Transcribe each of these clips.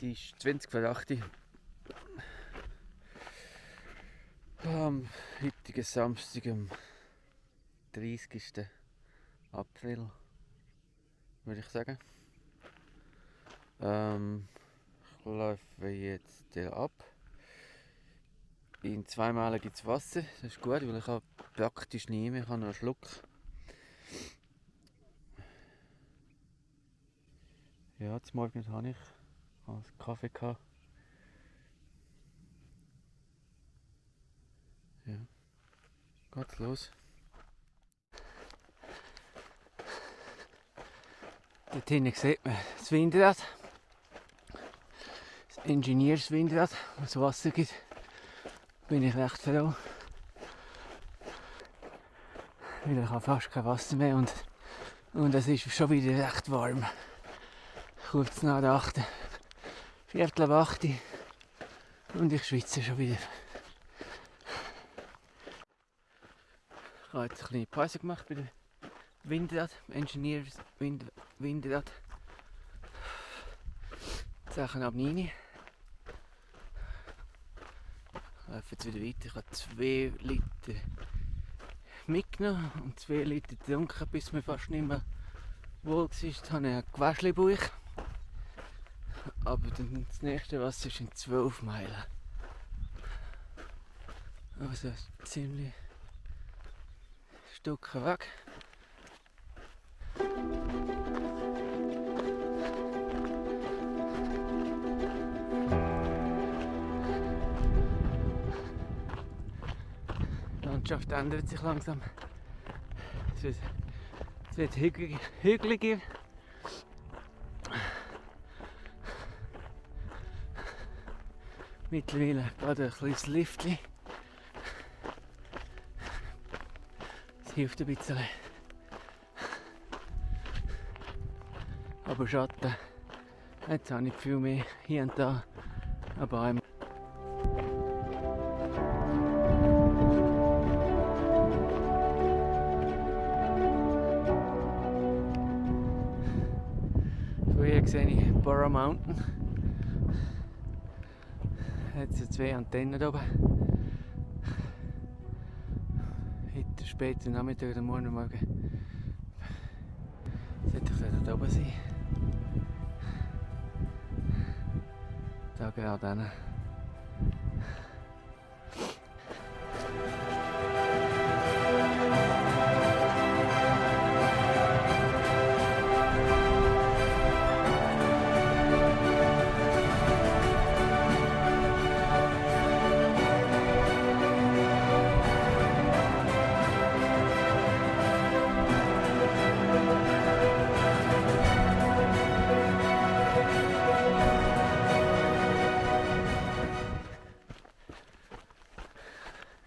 Es ist 20 vor 8 Uhr. Am heutigen Samstag, am 30. April, würde ich sagen. Ich laufe jetzt ab. In 2 Meilen gibt es Wasser. Das ist gut, weil ich habe praktisch nie mehr. Ich habe noch einen Schluck. Ja, zum Morgen habe ich einen Kaffee gehabt. Ja, geht's los. Dort hinten sieht man das Windrad. Das Ingenieurswindrad, wo es Wasser gibt. Bin ich recht froh. Weil ich habe fast kein Wasser mehr und es ist schon wieder recht warm. Kurz nach der 8. Viertel ab 8 und ich schwitze schon wieder. Ich habe jetzt eine kleine Pause gemacht bei der Windrad, Windrad. 10 ab 9. Ich laufe jetzt wieder weiter. Ich habe 2 Liter mitgenommen und 2 Liter getrunken, bis mir fast nicht mehr wohl war. Jetzt habe ich einen Gewäschlebauch. Aber dann das nächste Wasser ist in 12 Meilen. Also ziemlich ein Stück weg. Die Landschaft ändert sich langsam. Es wird hügeliger. Mittlerweile gerade ein kleines Liftchen. Das hilft ein bisschen. Aber Schatten, jetzt habe ich viel mehr hier und da. Aber einmal. Hier sehe ich Burrow Mountain. Jetzt sind 2 Antennen da oben. Heute später Nachmittag oder morgen sollte ich da oben sein. Da gerade hin.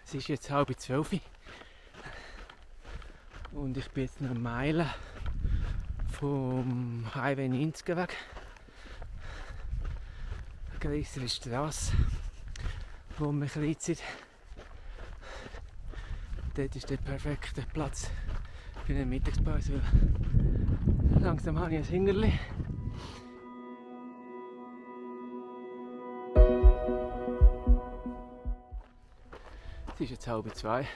Es ist jetzt 11:30 und ich bin jetzt noch eine Meile vom Highway 90 weg. Eine größere Straße, wo man klein. Dort ist der perfekte Platz für eine Mittagspause. Langsam habe ich ein Hingerli. Es ist jetzt 1:30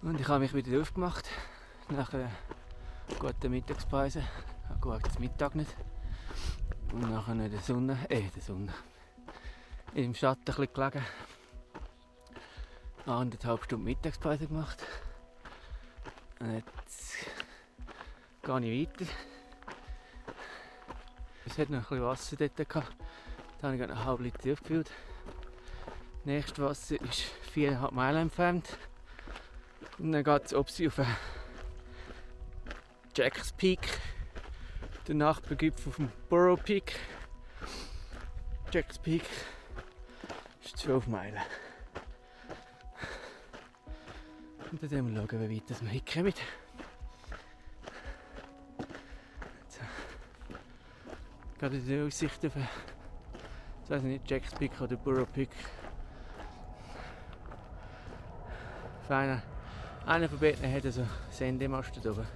und ich habe mich wieder aufgemacht nach einer guten Mittagspause. Ich habe gut Mittag nicht. Und nachher in der Sonne, im Schatten ein bisschen gelegen. 1,5 Stunden Mittagspause gemacht. Und jetzt gehe ich weiter. Es hat noch ein bisschen Wasser dort gehabt. Da habe ich noch 1,5 Liter aufgefüllt. Das nächste Wasser ist 4,5 Meilen entfernt. Und dann geht es auf Jack's Peak, der Nachbargipfel vom Burrow Peak. Jack's Peak ist 12 Meilen. Und dann schauen wir, wie weit wir hinkommen. So. Gerade die Aussicht auf, ich weiß nicht, Jack's Peak oder Burrow Peak. Einer von beiden hat so Sendemasten da oben.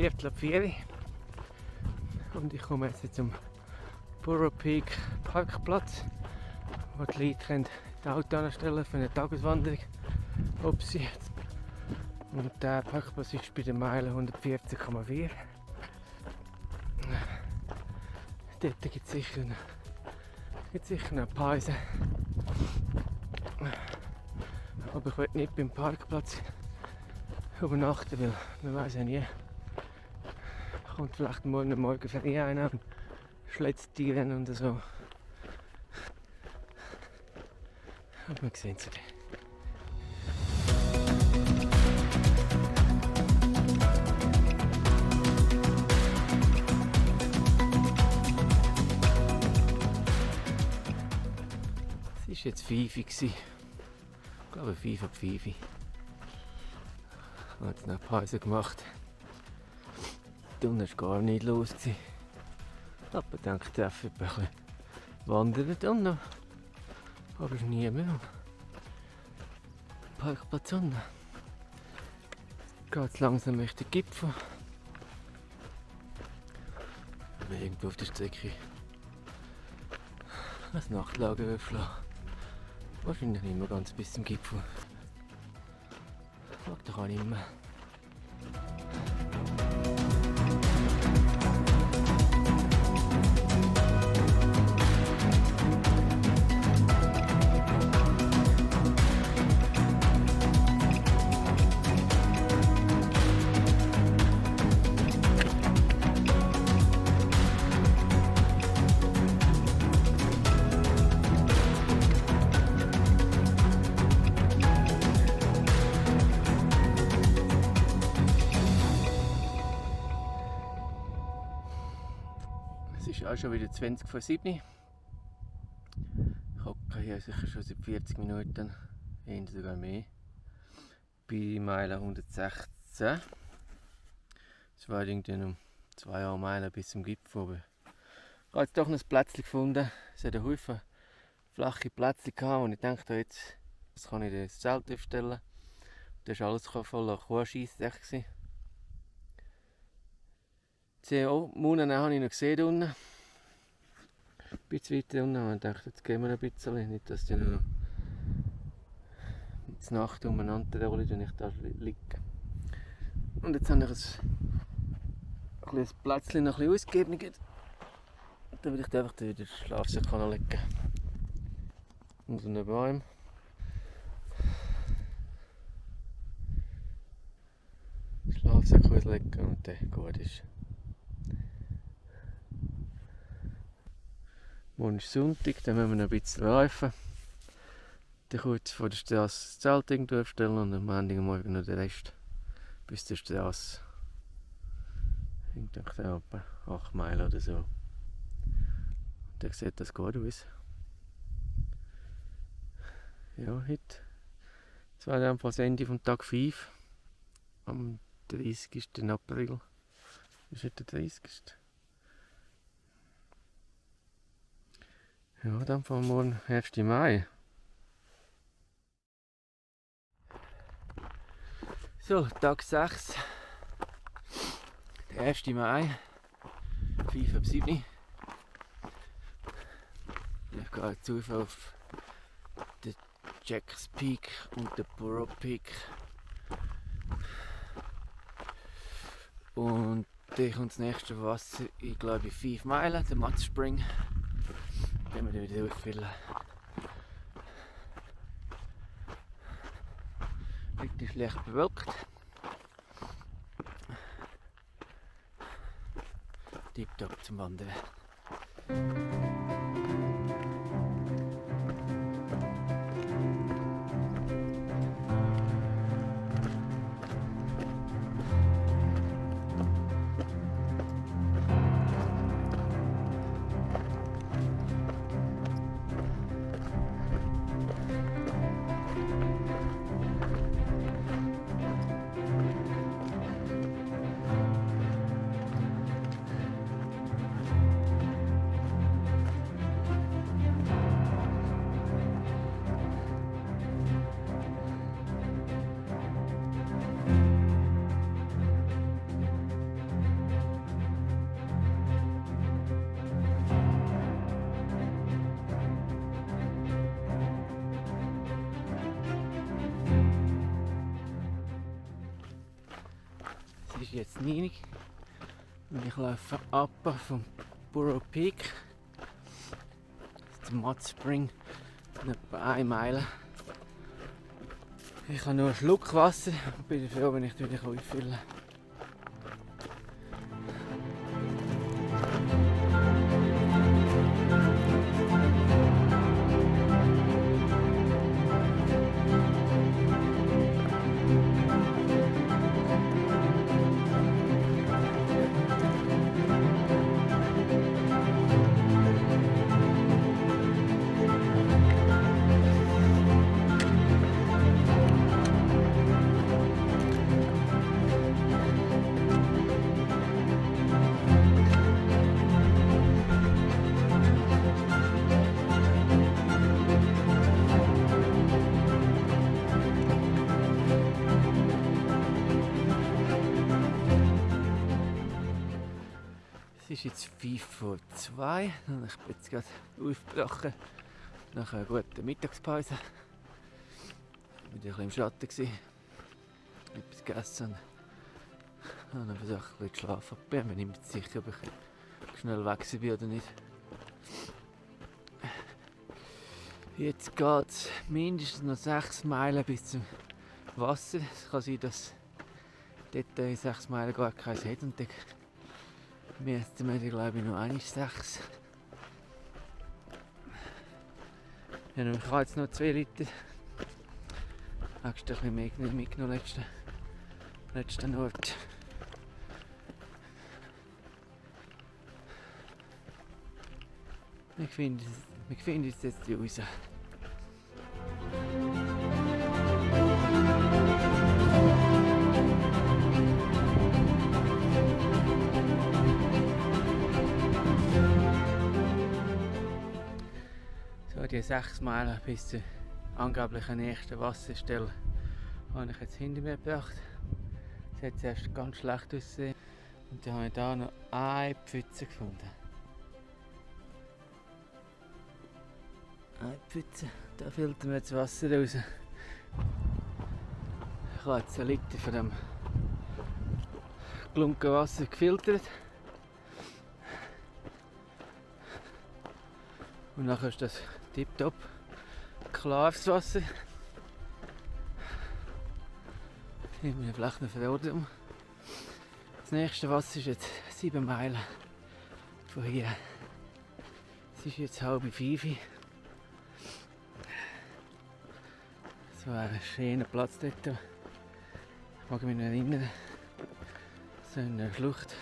3:15 und ich komme jetzt zum Burro Peak Parkplatz, wo die Leute können die Auto anstellen für eine Tageswanderung. Upsi. Und der Parkplatz ist bei der Meile 114,4. Dort gibt es sicher eine Pause. Aber ich will nicht beim Parkplatz übernachten, weil man weiß ja nie. Kommt vielleicht morgen früh einer und schlägt die rein und so. Aber wir sehen es dann. Es war jetzt 5 Uhr. Ich glaube 5 ab 5 Uhr. Ich habe jetzt noch eine Pause gemacht. Die Sonne war gar nicht los. Aber ich denke, ich darf ein bisschen wandern und noch. Aber es ist nie mehr. Parkplatz Sonne. Jetzt geht es langsam Richtung Gipfel. Aber irgendwo auf der Strecke ein Nachtlager aufschlagen. Wahrscheinlich nicht mehr ganz bis zum Gipfel. Mag doch auch nicht mehr. Es ist auch schon wieder 20 vor 7. Ich hocke hier sicher schon seit 40 Minuten, eher sogar mehr. Bei Meile 116. Es war irgendwie um 2 Meilen bis zum Gipfel. Aber ich habe jetzt doch noch ein Plätzchen gefunden. Es hat einen Haufen flache Plätzchen gehabt und ich dachte, jetzt das kann ich das Zelt aufstellen. Das war alles voller Kuhscheissdreck. Die Munnen habe ich noch gesehen unten. Ein bisschen weiter unten. Und ich dachte, jetzt gehen wir ein bisschen. Nicht, dass die noch die Nacht umeinander rollen, wenn ich da liege. Und jetzt habe ich ein kleines Plätzchen noch ein bisschen ausgegeben. Dann will ich einfach wieder den Schlafsack legen. Unter einem Baum. Schlafsack auslegen und dann gut ist. Morgen ist Sonntag, dann müssen wir noch ein bisschen laufen. Dann kurz vor der Straße das Zelt irgendwo aufstellen und am Montagmorgen noch den Rest bis zur Straße. Ich denke etwa 8 Meilen oder so. Und dann sieht das gut aus. Ja, heute. Das war dann das Ende von Tag 5. Am 30. April. Ist heute der 30. Ja, dann von morgen 1. Mai. So, Tag 6. Der 1. Mai. 5 ab 7. Ich gehe jetzt auf den Jack's Peak und den Burro Peak. Und dann kommt das nächste Wasser, ich glaube 5 Meilen, der Mud Spring. Dann gehen wir wieder durchfüllen. Heute ist leicht bewölkt. Tipptopp zum Wandern. ist jetzt 9 Uhr und ich laufe ab vom Burrow Peak zum Mud Spring in etwa 1 Meile. Ich habe nur einen Schluck Wasser und bin froh, wenn ich es wieder auffüllen kann. Es ist jetzt 5 vor 2 und ich bin jetzt gerade aufgebrochen nach einer guten Mittagspause. Ich war ein bisschen im Schatten, etwas gegessen und habe versucht, ein bisschen zu schlafen. Ich bin mir nicht mehr sicher, ob ich schnell weg bin oder nicht. Jetzt geht es mindestens noch 6 Meilen bis zum Wasser. Es kann sein, dass dort in 6 Meilen gar keins hat und dann müssten wir, glaube ich, noch 6. Ja, ich habe jetzt noch 2 Liter. Hast du ein bisschen mehr mitgenommen letzten Ort. Wir finden es jetzt raus. So, die 6 Meilen bis zur angeblichen nächsten Wasserstelle habe ich jetzt hinter mir gebracht. Es hat zuerst ganz schlecht ausgesehen und dann habe ich hier noch eine Pfütze gefunden. Eine Pfütze, da filtern wir jetzt Wasser raus. Ich habe jetzt 1 Liter von dem gelungenen Wasser gefiltert. Und nachher ist das tipptopp klares Wasser. Hier haben wir vielleicht eine Verordnung. Das nächste Wasser ist jetzt 7 Meilen von hier. Es ist jetzt 4:30. Es war ein schöner Platz dort. Ich mag mich noch erinnern. So in einer Schlucht.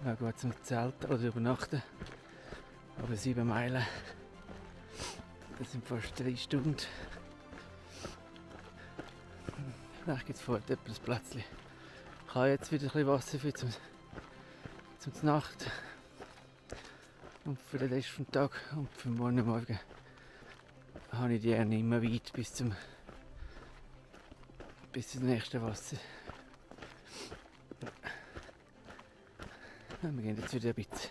Ja, gut zum Zelten oder übernachten. Aber 7 Meilen, das sind fast 3 Stunden. Vielleicht gibt es vorher etwas Plätzchen. Ich habe jetzt wieder ein bisschen Wasser für zum Nacht. Und für den Rest des Tages und für morgen Morgen habe ich die nicht mehr weit bis zum nächsten Wasser. Ja, wir gehen jetzt wieder ein bisschen.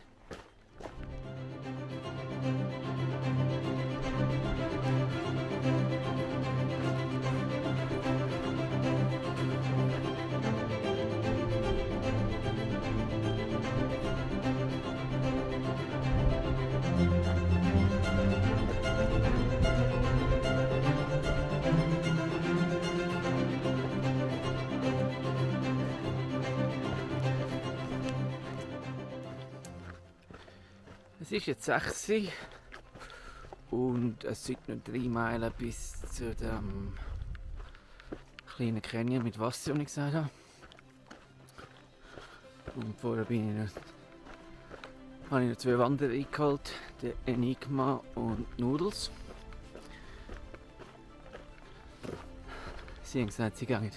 Es ist jetzt 6 Uhr und es sind noch 3 Meilen bis zu dem kleinen Canyon mit Wasser, wie ich gesagt habe. Und vorher habe ich noch 2 Wanderer eingeholt, den Enigma und Noodles. Sie haben gesagt, sie gehen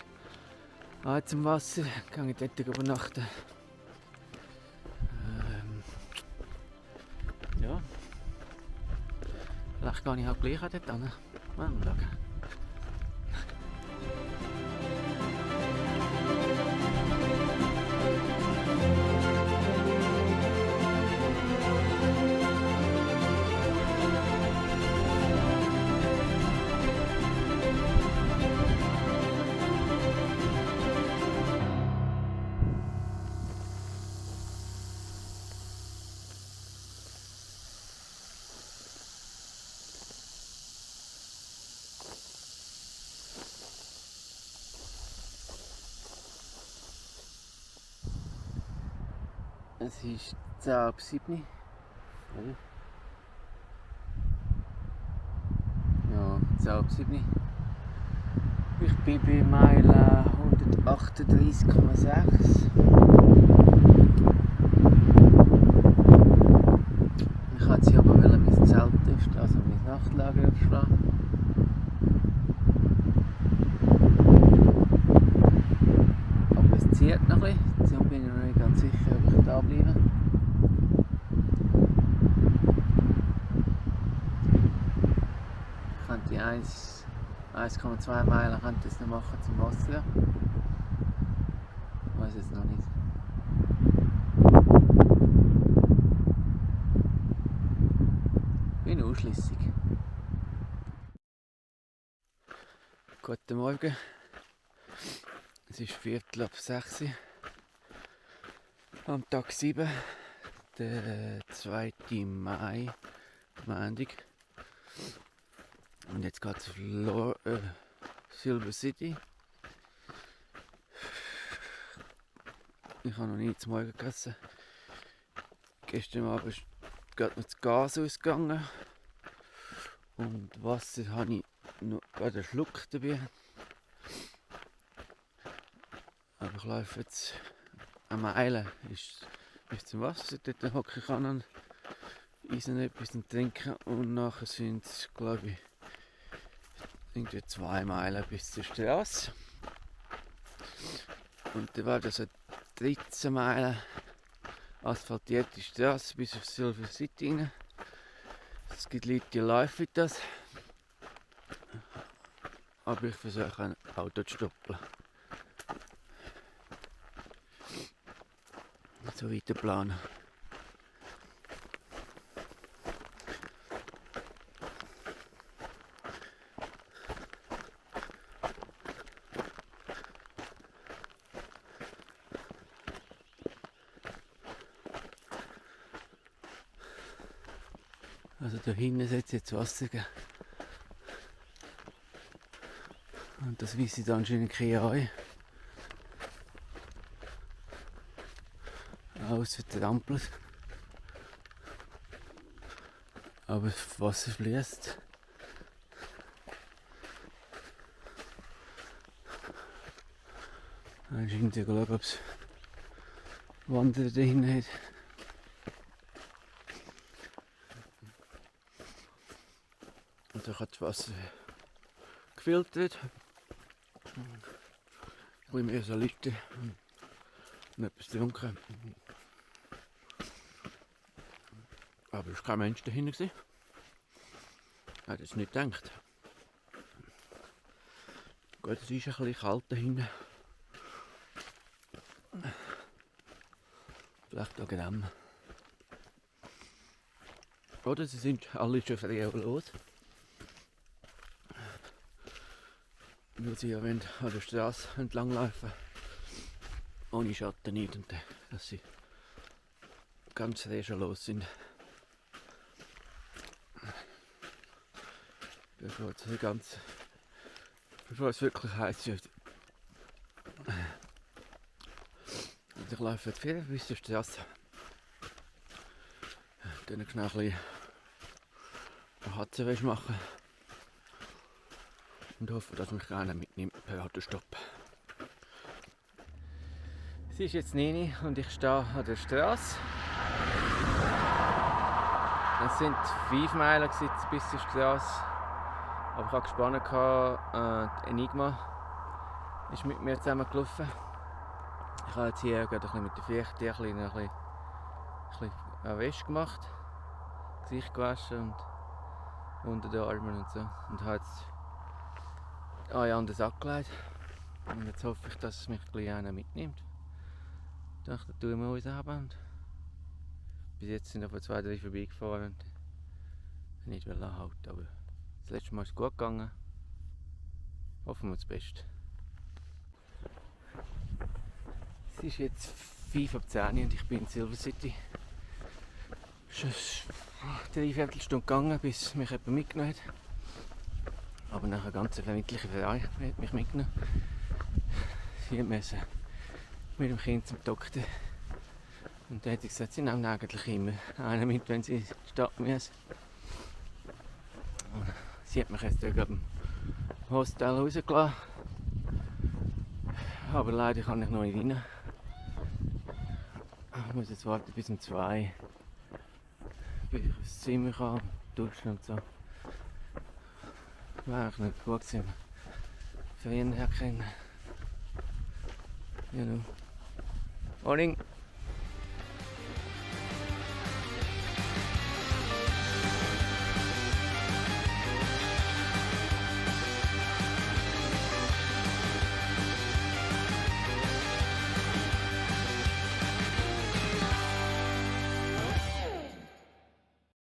zum Wasser, gehen dort übernachten. Ja. Vielleicht gehe ich auch gleich dort hin. Mal schauen. Es ist 6:10. Ja, 6:10. Ich bin bei Meile 138,6. Ich wollte sie aber mein Zelt aufstellen, also mein Nachtlager aufschlagen. Aber es zieht noch ein bisschen, deshalb bin ich noch nicht ganz sicher, ob ich da bleibe. Ich könnte die 1,2 Meilen noch machen zum Wasser. Ich weiß es noch nicht. Bin unschlüssig. Guten Morgen. Es ist 5:45 am Tag 7, der 2. Mai, Montag. Und jetzt geht es auf Silver City. Ich habe noch nie zum Morgen gegessen. Gestern Abend ist gerade noch das Gas ausgegangen. Und Wasser habe ich noch gerade einen Schluck dabei. Aber ich laufe jetzt eine Meile ist zum Wasser. Dort hocke ich an und essen etwas zum Trinken. Und nachher sind es, glaube ich, irgendwie 2 Meilen bis zur Straße. Und dann war das eine 13 Meilen asphaltierte Straße bis auf Silver City rein. Es gibt Leute, die laufen das. Aber ich versuche ein Auto zu stoppen. So weiter planen. Also da hinten soll es jetzt Wasser geben. Und das weise ich dann anscheinend kein an. Alles vertrampelt. Aber das Wasser fließt. Dann ist irgendwie schauen, ob es Wanderer da hinten hat. Und da hat das Wasser gefiltert. Ein bisschen mehr so Liter und etwas trinken. Aber es war kein Mensch dahinter. Ich hätte es nicht gedacht. Gut, es ist ein bisschen kalt dahinter. Vielleicht auch dem. Oder sie sind alle schon früh los. Weil sie ja an der Straße entlanglaufen. Ohne Schatten nicht. Und dass sie ganz früh schon los sind. Bevor es wirklich heiß wird. Und ich laufe jetzt viel bis zur Straße. Dann noch ein bisschen Hatzenwäsche machen. Und hoffe, dass mich keiner mitnimmt per Autostopp. Es ist jetzt 9 und ich stehe an der Straße. Es sind 5 Meilen bis zur Straße. Aber ich hatte gespannt, Enigma ist mit mir zusammen gelaufen. Ich habe jetzt hier gerade ein bisschen mit der Fichte ein bisschen Wäsche gemacht, Gesicht gewaschen und unter den Armen und so. Und habe jetzt an den Sack gelegt. Und jetzt hoffe ich, dass es mich gleich einer mitnimmt. Ich dachte, da tun wir uns haben. Und bis jetzt sind aber 2, 3 vorbeigefahren und nicht anhalten. Aber das letzte Mal ist es gut gegangen. Hoffen wir das Beste. Es ist jetzt 5:10 und ich bin in Silver City. Es ist eine 3/4 Stunde gegangen, bis mich jemand mitgenommen hat. Aber nach einer ganz vermittlichen Verein hat mich mitgenommen. Sie mussten mit dem Kind zum Doktor. Und da hat sie gesagt, sie nehmen eigentlich immer einen mit, wenn sie in die Stadt müssen. Und sie hat mich jetzt dort im Hostel rausgelassen. Aber leider kann ich noch nicht rein. Ich muss jetzt warten bis um 2, bis ich ins Zimmer kann, duschen und so. Wäre eigentlich nicht gut gewesen, früher herkennen. Morning.